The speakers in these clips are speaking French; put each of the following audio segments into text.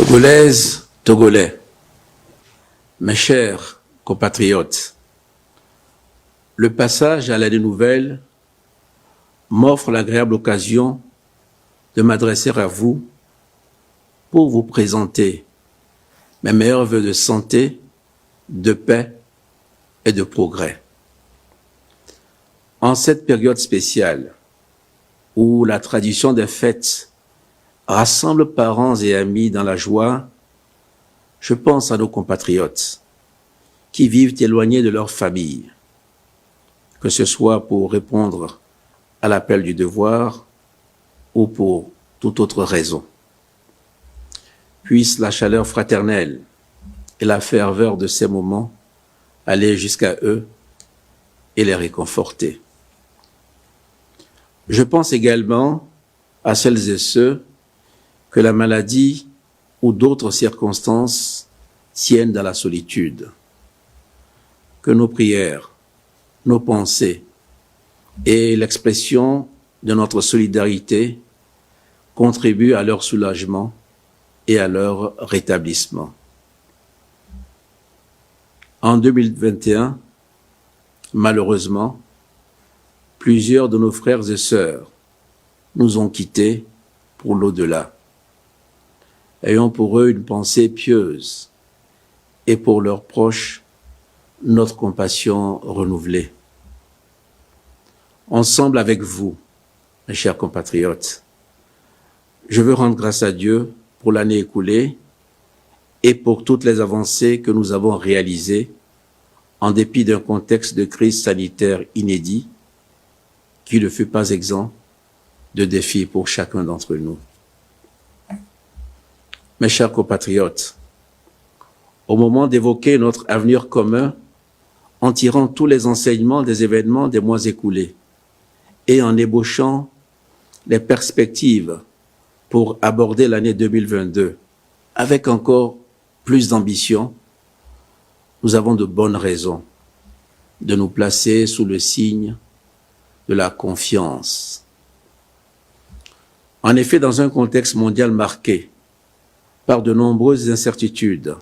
Togolaises, Togolais, mes chers compatriotes, le passage à l'année nouvelle m'offre l'agréable occasion de m'adresser à vous pour vous présenter mes meilleurs vœux de santé, de paix et de progrès. En cette période spéciale où la tradition des fêtes rassemble parents et amis dans la joie, je pense à nos compatriotes qui vivent éloignés de leur famille, que ce soit pour répondre à l'appel du devoir ou pour toute autre raison. Puisse la chaleur fraternelle et la ferveur de ces moments aller jusqu'à eux et les réconforter. Je pense également à celles et ceux que la maladie ou d'autres circonstances tiennent dans la solitude. Que nos prières, nos pensées et l'expression de notre solidarité contribuent à leur soulagement et à leur rétablissement. En 2021, malheureusement, plusieurs de nos frères et sœurs nous ont quittés pour l'au-delà. Ayons pour eux une pensée pieuse et pour leurs proches, notre compassion renouvelée. Ensemble avec vous, mes chers compatriotes, je veux rendre grâce à Dieu pour l'année écoulée et pour toutes les avancées que nous avons réalisées en dépit d'un contexte de crise sanitaire inédit qui ne fut pas exempt de défis pour chacun d'entre nous. Mes chers compatriotes, au moment d'évoquer notre avenir commun, en tirant tous les enseignements des événements des mois écoulés et en ébauchant les perspectives pour aborder l'année 2022 avec encore plus d'ambition, nous avons de bonnes raisons de nous placer sous le signe de la confiance. En effet, dans un contexte mondial marqué par de nombreuses incertitudes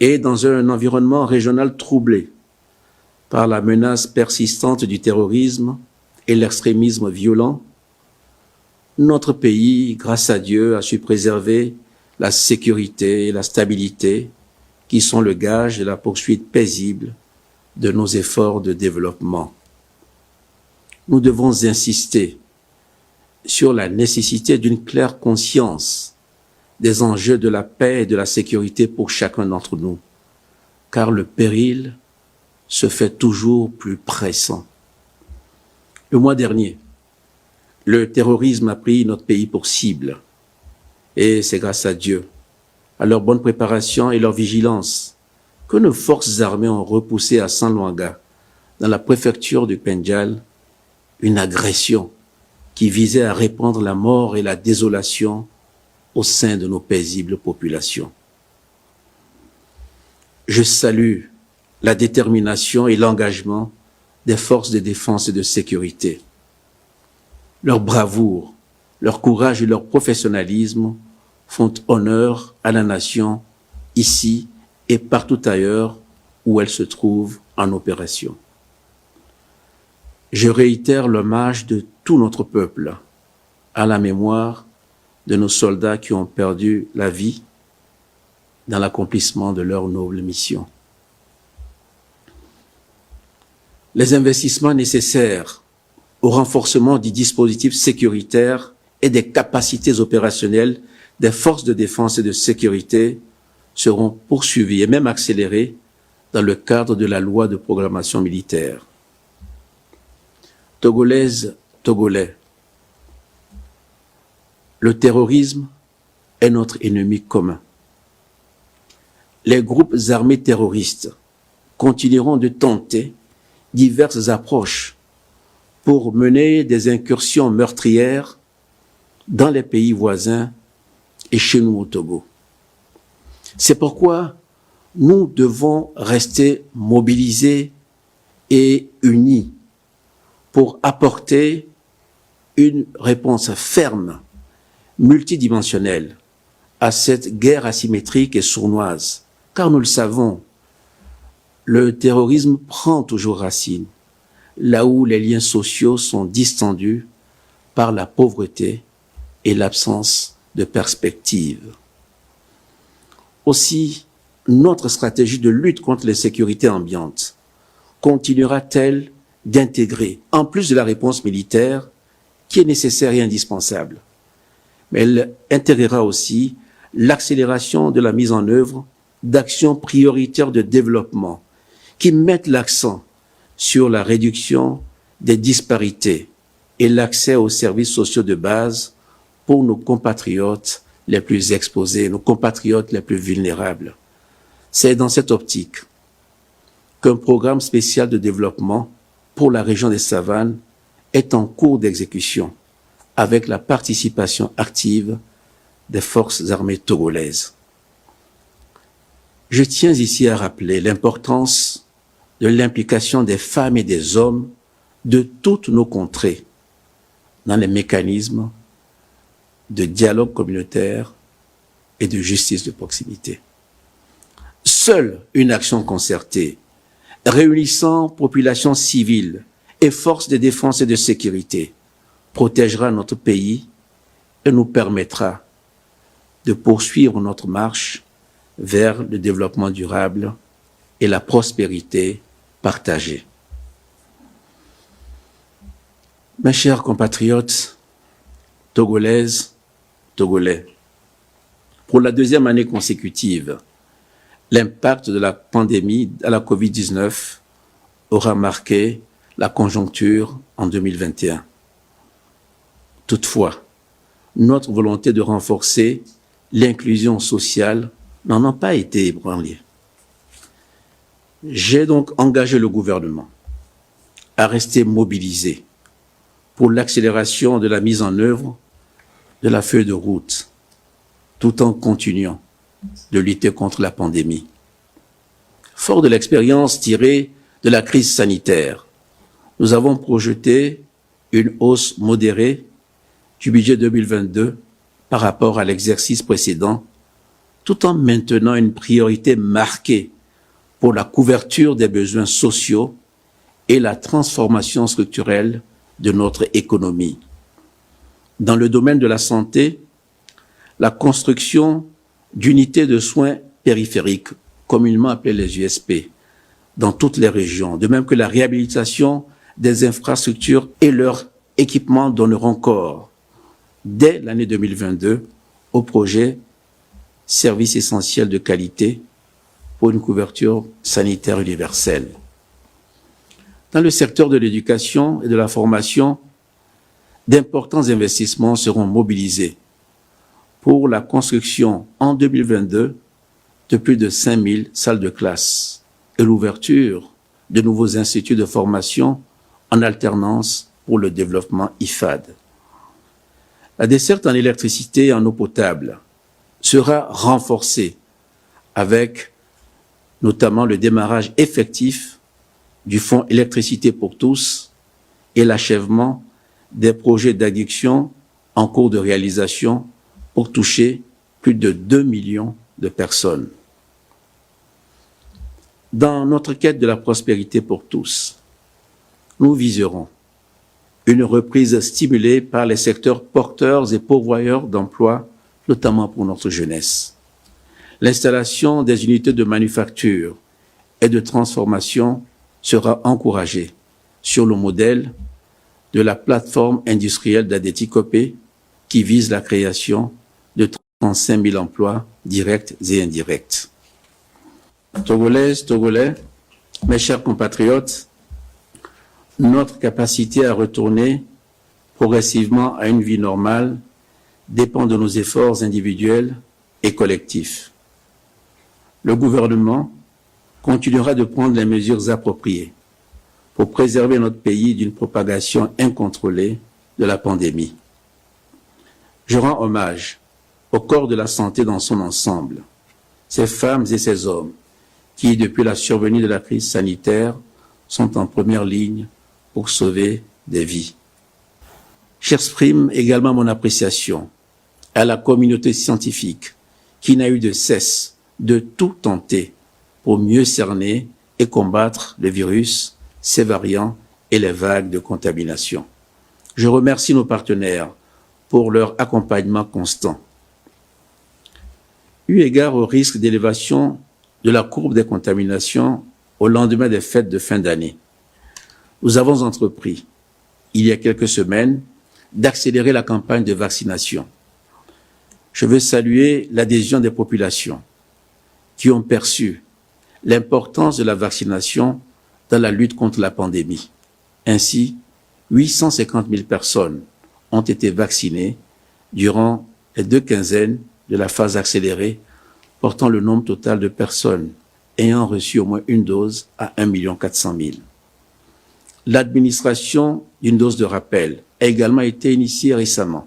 et dans un environnement régional troublé par la menace persistante du terrorisme et l'extrémisme violent, notre pays, grâce à Dieu, a su préserver la sécurité et la stabilité qui sont le gage de la poursuite paisible de nos efforts de développement. Nous devons insister sur la nécessité d'une claire conscience des enjeux de la paix et de la sécurité pour chacun d'entre nous, car le péril se fait toujours plus pressant. Le mois dernier, le terrorisme a pris notre pays pour cible, et c'est grâce à Dieu, à leur bonne préparation et leur vigilance, que nos forces armées ont repoussé à Sanluanga, dans la préfecture du Pendjal, une agression qui visait à répandre la mort et la désolation au sein de nos paisibles populations. Je salue la détermination et l'engagement des forces de défense et de sécurité. Leur bravoure, leur courage et leur professionnalisme font honneur à la nation ici et partout ailleurs où elle se trouve en opération. Je réitère l'hommage de tout notre peuple à la mémoire de nos soldats qui ont perdu la vie dans l'accomplissement de leur noble mission. Les investissements nécessaires au renforcement du dispositif sécuritaire et des capacités opérationnelles des forces de défense et de sécurité seront poursuivis et même accélérés dans le cadre de la loi de programmation militaire. Togolaises, Togolais, le terrorisme est notre ennemi commun. Les groupes armés terroristes continueront de tenter diverses approches pour mener des incursions meurtrières dans les pays voisins et chez nous au Togo. C'est pourquoi nous devons rester mobilisés et unis pour apporter une réponse ferme, multidimensionnelle à cette guerre asymétrique et sournoise, car nous le savons, le terrorisme prend toujours racine, là où les liens sociaux sont distendus par la pauvreté et l'absence de perspective. Aussi, notre stratégie de lutte contre l'insécurité ambiante continuera-t-elle d'intégrer, en plus de la réponse militaire, qui est nécessaire et indispensable, mais elle intégrera aussi l'accélération de la mise en œuvre d'actions prioritaires de développement qui mettent l'accent sur la réduction des disparités et l'accès aux services sociaux de base pour nos compatriotes les plus exposés, nos compatriotes les plus vulnérables. C'est dans cette optique qu'un programme spécial de développement pour la région des Savanes est en cours d'exécution avec la participation active des forces armées togolaises. Je tiens ici à rappeler l'importance de l'implication des femmes et des hommes de toutes nos contrées dans les mécanismes de dialogue communautaire et de justice de proximité. Seule une action concertée, réunissant population civile et forces de défense et de sécurité, protégera notre pays et nous permettra de poursuivre notre marche vers le développement durable et la prospérité partagée. Mes chers compatriotes, togolaises, togolais, pour la deuxième année consécutive, l'impact de la pandémie à la COVID-19 aura marqué la conjoncture en 2021. Toutefois, notre volonté de renforcer l'inclusion sociale n'en a pas été ébranlée. J'ai donc engagé le gouvernement à rester mobilisé pour l'accélération de la mise en œuvre de la feuille de route, tout en continuant de lutter contre la pandémie. Fort de l'expérience tirée de la crise sanitaire, nous avons projeté une hausse modérée du budget 2022 par rapport à l'exercice précédent, tout en maintenant une priorité marquée pour la couverture des besoins sociaux et la transformation structurelle de notre économie. Dans le domaine de la santé, la construction d'unités de soins périphériques, communément appelées les USP, dans toutes les régions, de même que la réhabilitation des infrastructures et leur équipement donneront corps, dès l'année 2022, au projet Services essentiels de qualité pour une couverture sanitaire universelle. Dans le secteur de l'éducation et de la formation, d'importants investissements seront mobilisés pour la construction en 2022 de plus de 5000 salles de classe et l'ouverture de nouveaux instituts de formation en alternance pour le développement IFAD. La desserte en électricité et en eau potable sera renforcée avec notamment le démarrage effectif du fonds électricité pour tous et l'achèvement des projets d'adduction en cours de réalisation pour toucher plus de 2 millions de personnes. Dans notre quête de la prospérité pour tous, nous viserons une reprise stimulée par les secteurs porteurs et pourvoyeurs d'emplois, notamment pour notre jeunesse. L'installation des unités de manufacture et de transformation sera encouragée sur le modèle de la plateforme industrielle d'Adéticopé qui vise la création de 35 000 emplois directs et indirects. Togolaises, Togolais, mes chers compatriotes, notre capacité à retourner progressivement à une vie normale dépend de nos efforts individuels et collectifs. Le gouvernement continuera de prendre les mesures appropriées pour préserver notre pays d'une propagation incontrôlée de la pandémie. Je rends hommage au corps de la santé dans son ensemble, ces femmes et ces hommes qui, depuis la survenue de la crise sanitaire, sont en première ligne pour sauver des vies. J'exprime également mon appréciation à la communauté scientifique qui n'a eu de cesse de tout tenter pour mieux cerner et combattre le virus, ses variants et les vagues de contamination. Je remercie nos partenaires pour leur accompagnement constant. Eu égard au risque d'élévation de la courbe des contaminations au lendemain des fêtes de fin d'année, nous avons entrepris, il y a quelques semaines, d'accélérer la campagne de vaccination. Je veux saluer l'adhésion des populations qui ont perçu l'importance de la vaccination dans la lutte contre la pandémie. Ainsi, 850 000 personnes ont été vaccinées durant les 2 quinzaines de la phase accélérée, portant le nombre total de personnes ayant reçu au moins une dose à 1 400 000. L'administration d'une dose de rappel a également été initiée récemment.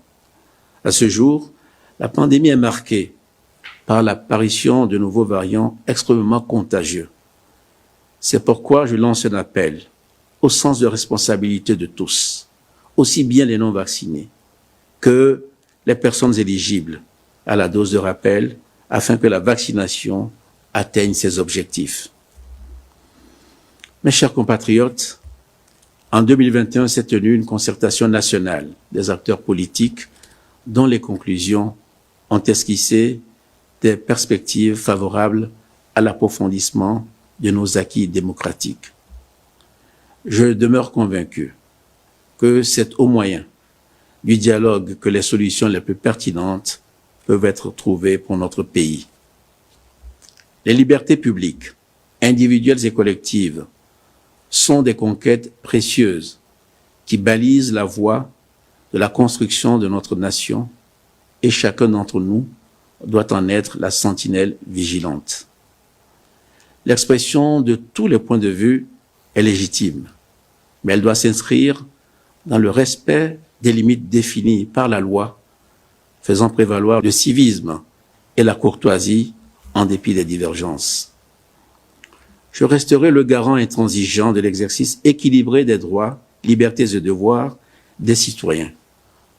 À ce jour, la pandémie est marquée par l'apparition de nouveaux variants extrêmement contagieux. C'est pourquoi je lance un appel au sens de responsabilité de tous, aussi bien les non-vaccinés que les personnes éligibles à la dose de rappel, afin que la vaccination atteigne ses objectifs. Mes chers compatriotes, en 2021 s'est tenue une concertation nationale des acteurs politiques dont les conclusions ont esquissé des perspectives favorables à l'approfondissement de nos acquis démocratiques. Je demeure convaincu que c'est au moyen du dialogue que les solutions les plus pertinentes peuvent être trouvées pour notre pays. Les libertés publiques, individuelles et collectives, sont des conquêtes précieuses qui balisent la voie de la construction de notre nation et chacun d'entre nous doit en être la sentinelle vigilante. L'expression de tous les points de vue est légitime, mais elle doit s'inscrire dans le respect des limites définies par la loi, faisant prévaloir le civisme et la courtoisie en dépit des divergences. Je resterai le garant intransigeant de l'exercice équilibré des droits, libertés et devoirs des citoyens,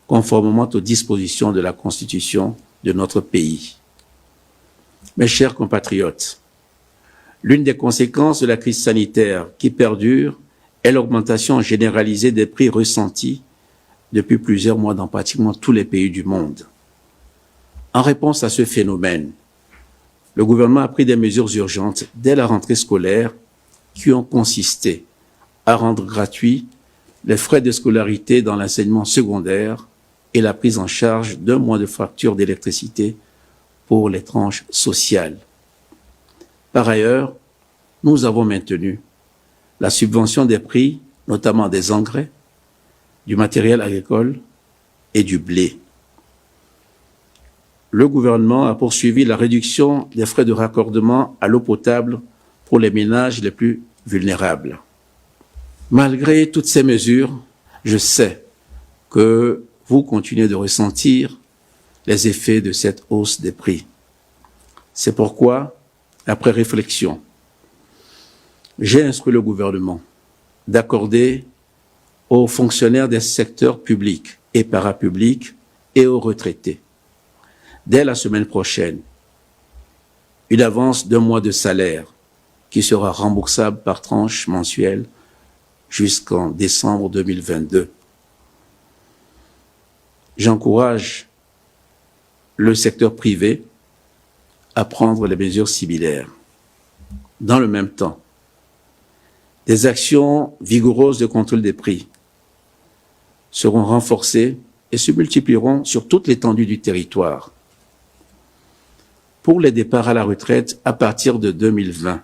conformément aux dispositions de la Constitution de notre pays. Mes chers compatriotes, l'une des conséquences de la crise sanitaire qui perdure est l'augmentation généralisée des prix ressentis depuis plusieurs mois dans pratiquement tous les pays du monde. En réponse à ce phénomène, le gouvernement a pris des mesures urgentes dès la rentrée scolaire qui ont consisté à rendre gratuits les frais de scolarité dans l'enseignement secondaire et la prise en charge d'1 mois de facture d'électricité pour les tranches sociales. Par ailleurs, nous avons maintenu la subvention des prix, notamment des engrais, du matériel agricole et du blé. Le gouvernement a poursuivi la réduction des frais de raccordement à l'eau potable pour les ménages les plus vulnérables. Malgré toutes ces mesures, je sais que vous continuez de ressentir les effets de cette hausse des prix. C'est pourquoi, après réflexion, j'ai instruit le gouvernement d'accorder aux fonctionnaires des secteurs publics et parapublics et aux retraités, dès la semaine prochaine, une avance d'1 mois de salaire qui sera remboursable par tranche mensuelle jusqu'en décembre 2022. J'encourage le secteur privé à prendre les mesures similaires. Dans le même temps, des actions vigoureuses de contrôle des prix seront renforcées et se multiplieront sur toute l'étendue du territoire. Pour les départs à la retraite à partir de 2020,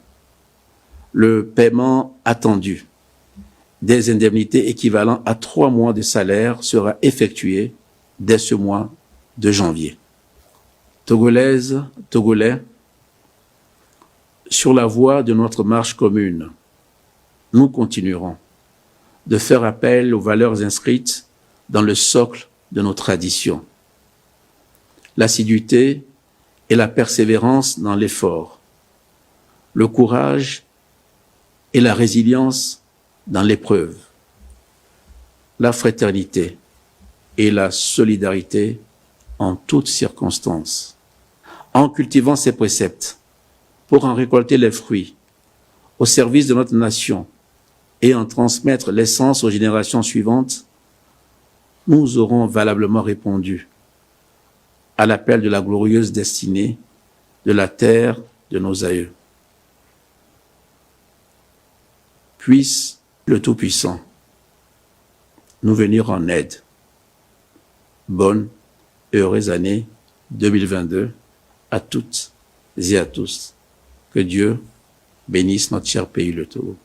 le paiement attendu des indemnités équivalent à 3 mois de salaire sera effectué dès ce mois de janvier. Togolaises, Togolais, sur la voie de notre marche commune, nous continuerons de faire appel aux valeurs inscrites dans le socle de nos traditions. L'assiduité et la persévérance dans l'effort, le courage et la résilience dans l'épreuve, la fraternité et la solidarité en toutes circonstances. en cultivant ces préceptes pour en récolter les fruits au service de notre nation et en transmettre l'essence aux générations suivantes, nous aurons valablement répondu à l'appel de la glorieuse destinée de la terre de nos aïeux. Puisse le Tout-Puissant nous venir en aide. Bonne et heureuse année 2022 à toutes et à tous. Que Dieu bénisse notre cher pays, le Togo.